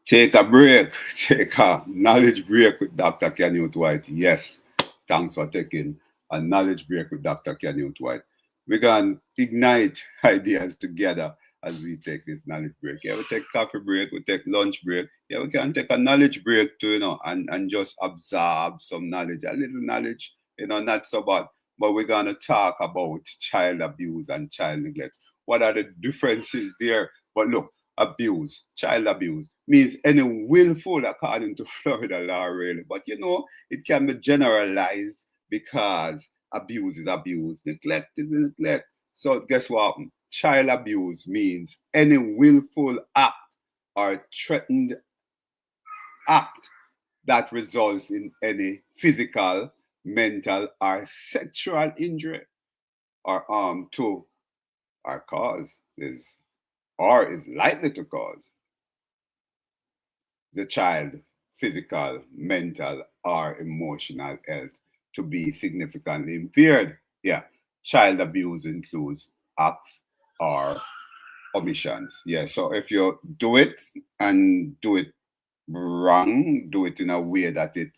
Take a break. Take a knowledge break with Dr. Canute White. Yes, thanks for taking a knowledge break with Dr. Canute White. We can ignite ideas together as we take this knowledge break. Yeah, we take coffee break, we take lunch break. Yeah, we can take a knowledge break too, and just absorb some knowledge, a little knowledge, not so bad. But we're gonna talk about child abuse and child neglect. What are the differences there? But look, abuse, child abuse, means any willful according to Florida law, really. But it can be generalized because abuse is abuse, neglect is neglect. So guess what? Child abuse means any willful act or threatened act that results in any physical, mental, or sexual injury or harm to or cause is or is likely to cause the child physical, mental, or emotional health to be significantly impaired. Yeah, child abuse includes acts or omissions. Yeah, so if you do it and do it wrong, do it in a way that it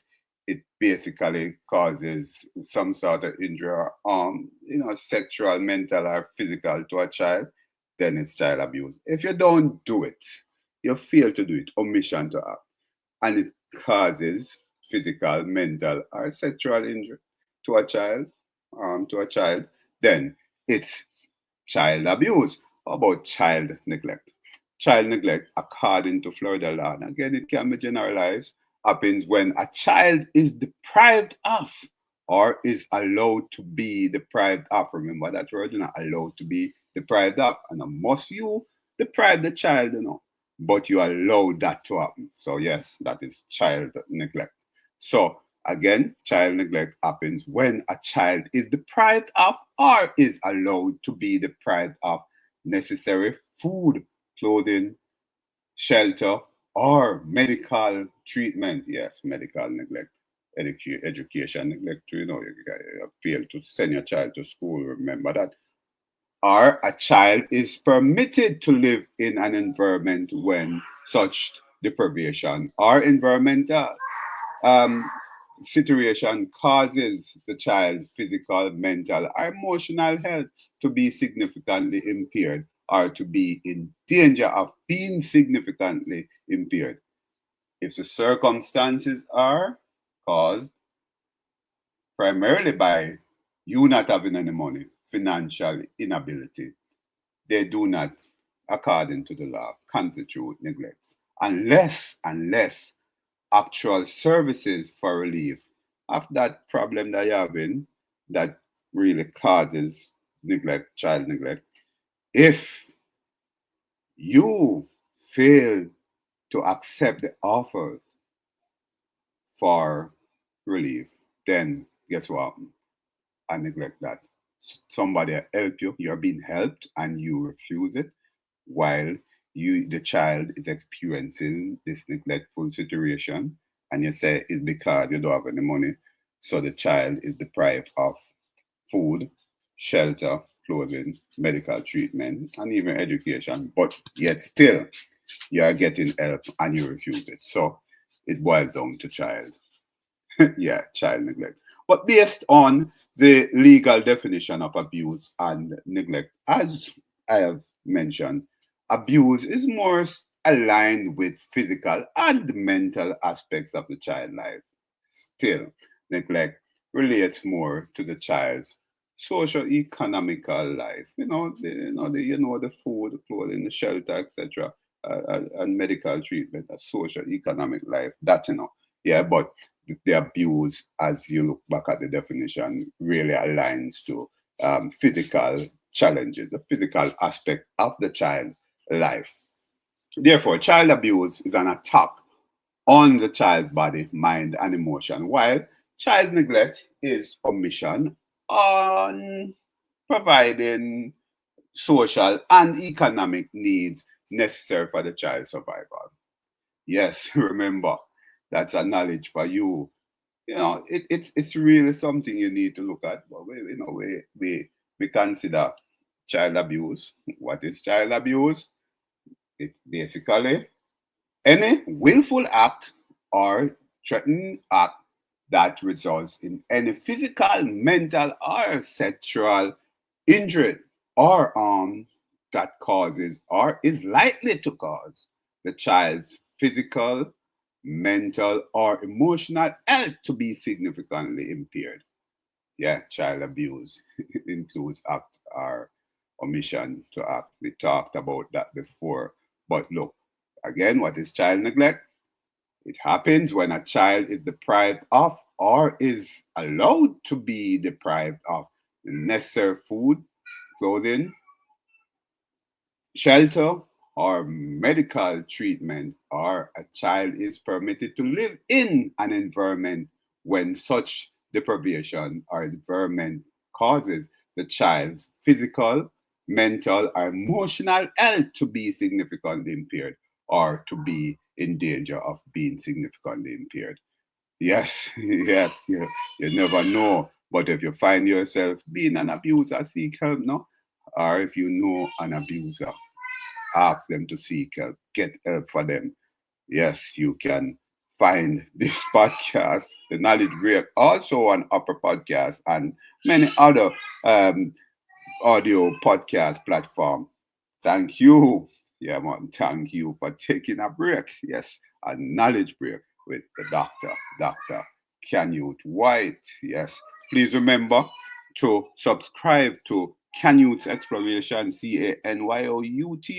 basically causes some sort of injury or sexual, mental, or physical to a child, then it's child abuse. If you don't do it, you fail to do it, omission to act, and it causes physical, mental, or sexual injury to a child, then it's child abuse. How about child neglect? Child neglect, according to Florida law, and again, it can be generalized, happens when a child is deprived of or is allowed to be deprived of. Remember that word, allowed to be deprived of. And must you deprive the child, but you allow that to happen. So, yes, that is child neglect. So, again, child neglect happens when a child is deprived of or is allowed to be deprived of necessary food, clothing, shelter, or medical treatment. Yes, medical neglect, education neglect. You fail to send your child to school. Remember that. Or a child is permitted to live in an environment when such deprivation or environmental um, situation causes the child physical, mental, or emotional health to be significantly impaired or to be in danger of being significantly impaired. If the circumstances are caused primarily by you not having any money, financial inability, they do not, according to the law, constitute neglect. Unless actual services for relief of that problem that you're having that really causes neglect, child neglect. If you fail to accept the offer for relief, then guess what? I neglect that. Somebody help you, you're being helped and you refuse it while the child is experiencing this neglectful situation, and you say it's because you don't have any money, so the child is deprived of food, shelter, clothing, medical treatment, and even education, but yet still you are getting help and you refuse it. So it boils down to child. Yeah, child neglect. But based on the legal definition of abuse and neglect, as I have mentioned, abuse is more aligned with physical and mental aspects of the child life. Still, neglect relates more to the child's social economical life. The food, the clothing, the shelter, etc., and medical treatment, a social economic life. Yeah. But the abuse, as you look back at the definition, really aligns to physical challenges, the physical aspect of the child life. Therefore, child abuse is an attack on the child's body, mind, and emotion, while child neglect is omission on providing social and economic needs necessary for the child's survival. Yes, remember, that's a knowledge for you. It's really something you need to look at. But we consider child abuse. What is child abuse? It's basically Any willful act or threatening act that results in any physical, mental, or sexual injury or harm that causes or is likely to cause the child's physical, mental, or emotional health to be significantly impaired. Yeah, child abuse includes act or omission to act. We talked about that before. But look, again, what is child neglect? It happens when a child is deprived of or is allowed to be deprived of necessary food, clothing, shelter, or medical treatment, or a child is permitted to live in an environment when such deprivation or environment causes the child's physical, mental, or emotional health to be significantly impaired or to be in danger of being significantly impaired. Yes, yes, you never know. But if you find yourself being an abuser, seek help, no? Or if you know an abuser, ask them to seek help, get help for them. Yes, you can find this podcast, The Knowledge Break, also on Upper Podcast and many other um, audio podcast platform. Thank you. Yeah, man. Thank you for taking a break. Yes, a knowledge break with the doctor, Dr. Canute White. Yes. Please remember to subscribe to Canute's Exploration, CANYOUTH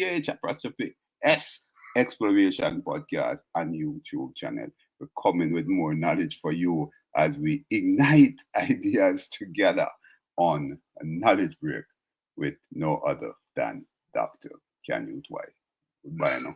Exploration podcast and YouTube channel. We're coming with more knowledge for you as we ignite ideas together on a knowledge break with no other than Dr. Canute White. Goodbye now.